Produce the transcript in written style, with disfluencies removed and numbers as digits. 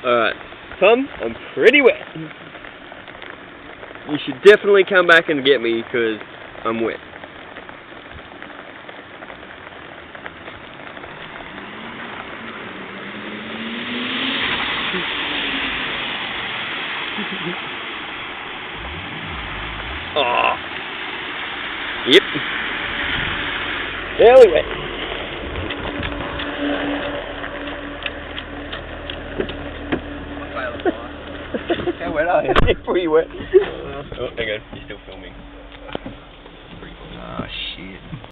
Alright, Tom, I'm pretty wet. You should definitely come back and get me because I'm wet. Oh. Yep. Fairly wet. How wet are you? Pretty wet. Oh, hang on, you're still filming.